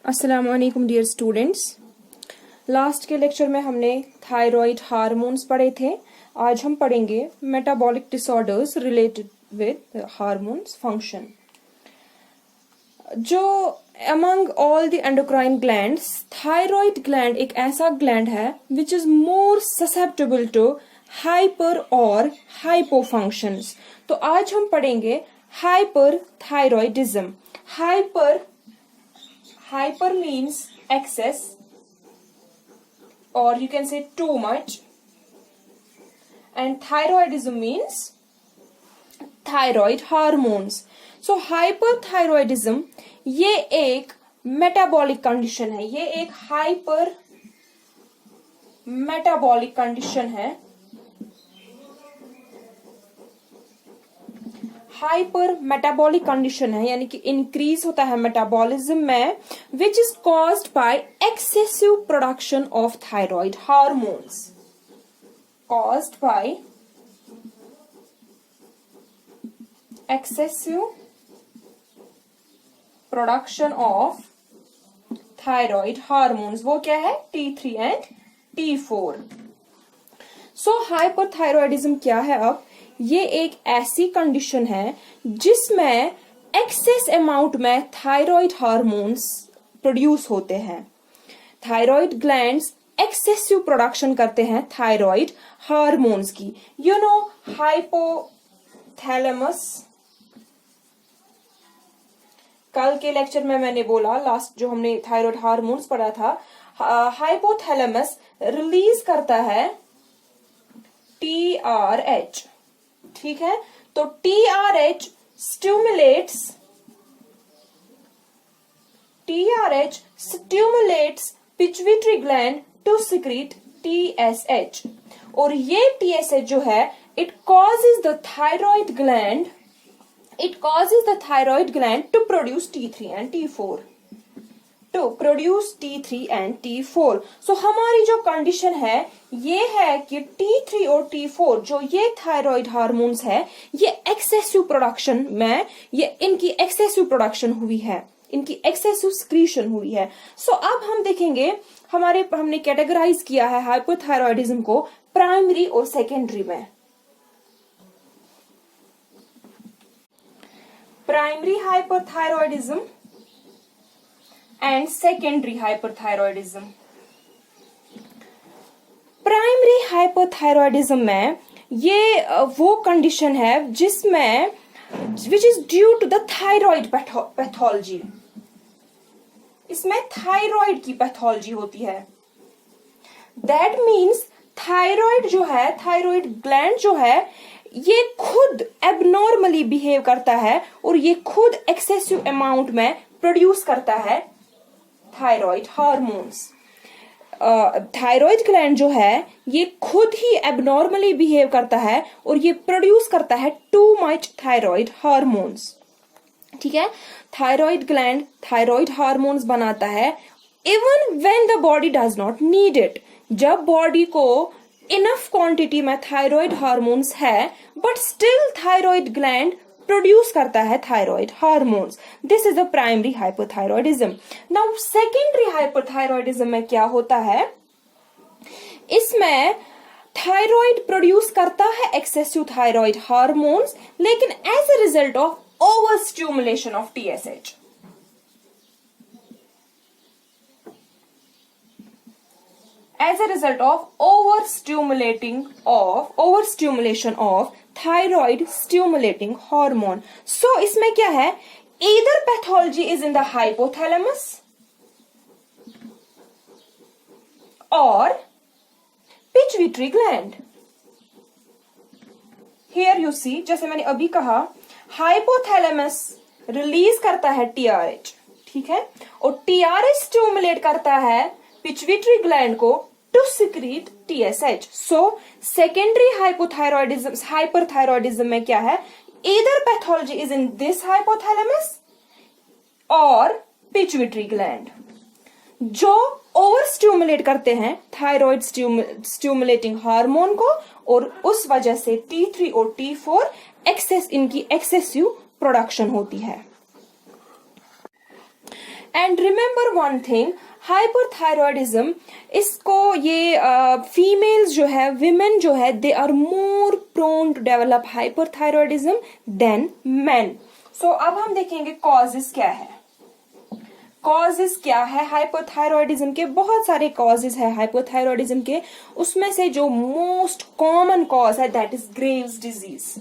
अस्सलाम वालेकुम dear students. Last के लेक्चर में हमने थायराइड हार्मोन्स पढ़े थे। आज हम पढ़ेंगे metabolic disorders related with hormones function. जो among all the endocrine glands, thyroid gland एक ऐसा ग्लैंड है which is more susceptible to hyper और हाइपो फंक्शंस। तो आज हम पढ़ेंगे hyperthyroidism. Hyper means excess, or you can say too much, and thyroidism means thyroid hormones. So hyperthyroidism ये एक मेटाबॉलिक कंडीशन है, ये एक हाइपर मेटाबॉलिक कंडीशन है। हाइपर मेटाबॉलिक कंडीशन है, यानी कि इंक्रीज होता है मेटाबॉलिज्म में, which is caused by excessive production of thyroid hormones. Caused by excessive production of thyroid hormones. वो क्या है? T3 and T4। So hyperthyroidism क्या है? अब ये एक ऐसी कंडीशन है जिसमें एक्सेस अमाउंट में थायराइड हार्मोन्स प्रोड्यूस होते हैं। थायराइड ग्लैंड्स एक्सेसिव प्रोडक्शन करते हैं थायराइड हार्मोन्स की। यू नो हाइपोथैलेमस, कल के लेक्चर में मैंने बोला, लास्ट जो हमने थायराइड हार्मोन्स पढ़ा था, हाइपोथैलेमस रिलीज करता है TRH। ठीक है, तो TRH stimulates pituitary gland to secrete TSH, और ये TSH जो है it causes the thyroid gland to produce T3 and T4। So हमारी जो कंडीशन है ये है कि T3 और T4 जो ये थायराइड हार्मोन्स है, ये एक्सेसिव प्रोडक्शन में, ये इनकी एक्सेसिव प्रोडक्शन हुई है, इनकी एक्सेसिव सिक्रीशन हुई है। सो अब हम देखेंगे, हमने कैटेगराइज किया है हाइपोथायरॉइडिज्म को प्राइमरी और सेकेंडरी में। Primary hypothyroidism and secondary hyperthyroidism. Primary hypothyroidism में ये वो कंडीशन है जिसमें which is due to the thyroid pathology. इसमें थायराइड की पैथोलॉजी होती है। दैट मीन्स थायराइड जो है, थायराइड ग्लैंड जो है, ये खुद एबनॉर्मली बिहेव करता है और ये खुद एक्सेसिव अमाउंट में प्रोड्यूस करता है थायराइड हार्मोन्स। थायराइड ग्लैंड जो है ये खुद ही एबनॉर्मली बिहेव करता है और ये प्रोड्यूस करता है टू मच थायराइड हार्मोन्स। ठीक है, थायराइड ग्लैंड थायराइड हार्मोन्स बनाता है even when the body does not need it. जब बॉडी को इनफ क्वांटिटी में थायराइड हार्मोन्स है, but still thyroid gland produce करता है thyroid hormones. This is the primary hypothyroidism. Now secondary hypothyroidism में क्या होता है? इसमें थायराइड प्रोड्यूस करता है एक्सेसिव थायराइड हार्मोन्स, लेकिन as a result of over stimulation of TSH। As a result of overstimulation of thyroid stimulating hormone. So इसमें क्या है? Either pathology is in the hypothalamus or pituitary gland. Here you see, जैसे मैंने अभी कहा, hypothalamus release करता है TRH, ठीक है, और TRH स्टिमुलेट करता है पिट्यूटरी ग्लैंड को to secrete TSH। So secondary hyperthyroidism में क्या है? Either pathology is in this hypothalamus और पिट्यूटरी ग्लैंड, जो ओवर स्टिमुलेट करते हैं थायराइड स्टिमुलेटिंग हार्मोन को, और उस वजह से T3 और T4 इनकी एक्सेसिव प्रोडक्शन होती है। And remember one thing, hyperthyroidism, इसको ये फीमेल्स जो है, विमेन जो है, they are more prone to develop hyperthyroidism than men. So अब हम देखेंगे कॉजेस क्या है. कॉजेस क्या है हाइपरथायरॉयडिज्म के? बहुत सारे कॉजेस है हाइपरथायरॉयडिज्म के. उसमें से जो मोस्ट कॉमन कॉज है दैट इज ग्रेव्स डिजीज.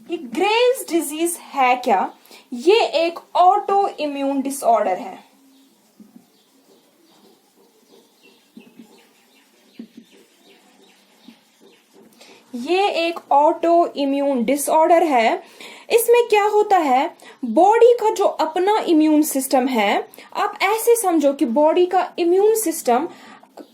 ये ग्रेव्स डिजीज है क्या? ये एक ऑटो इम्यून डिसऑर्डर है. ये एक ऑटो इम्यून डिसऑर्डर है. इसमें क्या होता है, बॉडी का जो अपना इम्यून सिस्टम है, आप ऐसे समझो कि बॉडी का इम्यून सिस्टम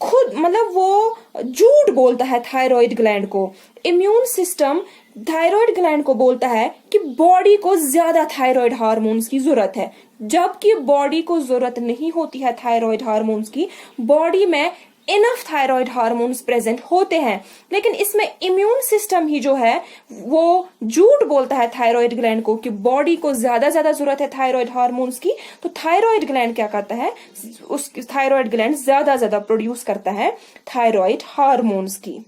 खुद, मतलब वो झूठ बोलता है थायराइड ग्लैंड को. इम्यून सिस्टम थायराइड ग्लैंड को बोलता है कि बॉडी को ज्यादा थायराइड हार्मोन्स की जरूरत है, जबकि बॉडी को जरूरत नहीं होती है थायराइड हार्मोन्स की. बॉडी में इनफ थायराइड हार्मोन्स प्रेजेंट होते हैं, लेकिन इसमें इम्यून सिस्टम ही जो है वो झूठ बोलता है थायराइड ग्लैंड को कि बॉडी को ज्यादा जरूरत है थायराइड हार्मोन्स की. तो थायराइड ग्लैंड क्या करता है, उस थायराइड ग्लैंड ज्यादा प्रोड्यूस करता है थायराइड हार्मोन्स की.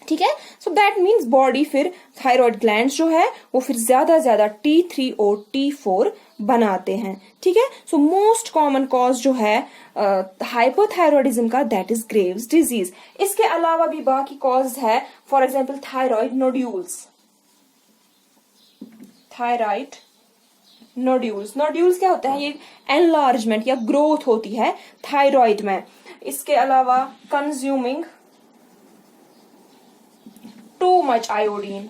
ठीक है. सो दैट मीन्स बॉडी फिर थायराइड ग्लैंड जो है वो फिर ज्यादा T3 और T4 बनाते हैं. ठीक है. सो मोस्ट कॉमन कॉज जो है हाइपोथायरॉयडिज्म का दैट इज ग्रेव्स डिजीज. इसके अलावा भी बाकी कॉज है, for example thyroid nodules. Thyroid nodules क्या होता है, ये एनलार्जमेंट या ग्रोथ होती है थायराइड में. इसके अलावा consuming too much iodine.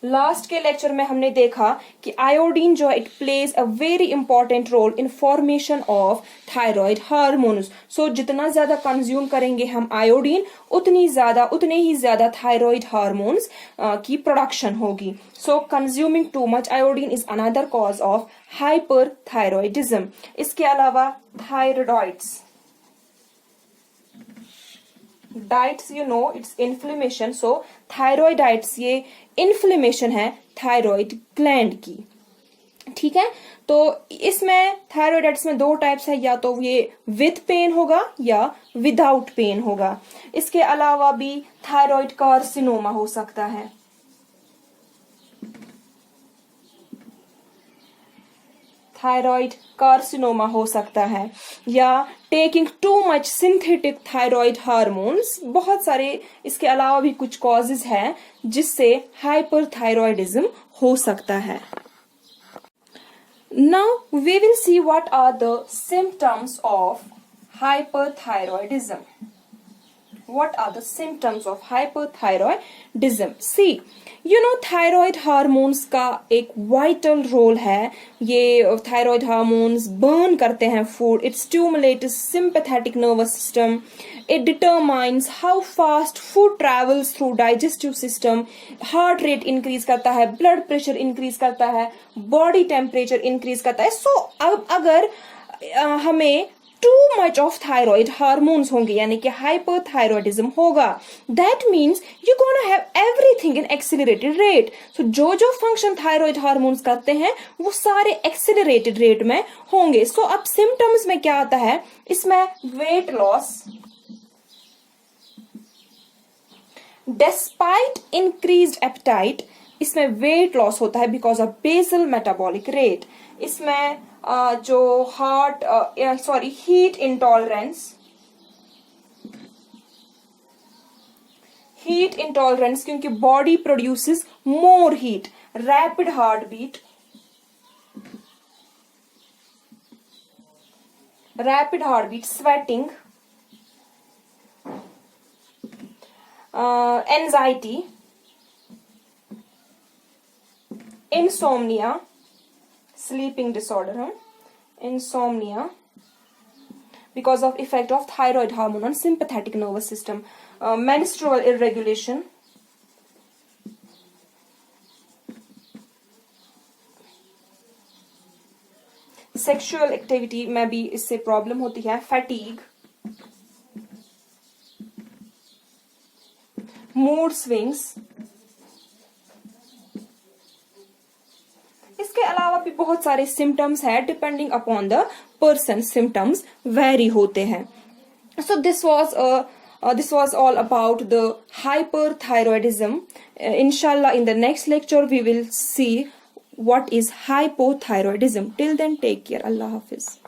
Last के लेक्चर में हमने देखा कि आयोडीन जो है it plays a very important role in formation of thyroid hormones. So जितना ज्यादा कंज्यूम करेंगे हम आयोडीन, उतने ही ज्यादा थायराइड हार्मोन्स की प्रोडक्शन होगी. So consuming too much iodine is another cause of hyperthyroidism. इसके अलावा thyroiditis you know it's inflammation. So thyroiditis ये इन्फ्लेमेशन है थायराइड ग्लैंड की. ठीक है. तो इसमें थायरॉइडाइट्स में दो टाइप्स है, या तो ये विद पेन होगा या विदाउट पेन होगा. इसके अलावा भी थायराइड कार्सिनोमा हो सकता है. थायराइड कार्सिनोमा हो सकता है, या taking too much synthetic thyroid hormones. बहुत सारे इसके अलावा भी कुछ कॉजेज हैं जिससे हाइपरथायरॉयडिज्म हो सकता है. Now we will see what are the symptoms of hyperthyroidism. What are the symptoms of hyperthyroidism? See, you know thyroid hormones का एक वाइटल रोल है. ये थायराइड हार्मोन्स बर्न करते हैं food. It stimulates sympathetic nervous system. It determines how fast food travels through digestive system. Heart rate increase करता है, blood pressure increase करता है, बॉडी टेम्परेचर इंक्रीज करता है. सो अब अगर हमें too much of thyroid hormones होंगे, यानी कि हाइपरथायरॉयडिज्म होगा, that means you gonna have everything in accelerated rate. So जो फंक्शन थायराइड हार्मोन्स करते हैं वो सारे एक्सेलरेटेड रेट में होंगे. सो अब सिम्टम्स में क्या आता है, इसमें weight loss despite increased appetite. इसमें वेट लॉस होता है because of basal metabolic rate. इसमें जो हीट इंटॉलरेंस, क्योंकि body produces more heat. Rapid heart beat, sweating, anxiety, insomnia, sleeping disorder, insomnia, because of effect of thyroid hormone on sympathetic nervous system, menstrual irregulation, sexual activity में भी इससे problem होती है, fatigue, mood swings, भी बहुत सारे symptoms है, depending upon the person symptoms very होते हैं. So this was all about the hyperthyroidism. Inshallah, in the next lecture we will see what is hypothyroidism. Till then, take care. Allah Hafiz.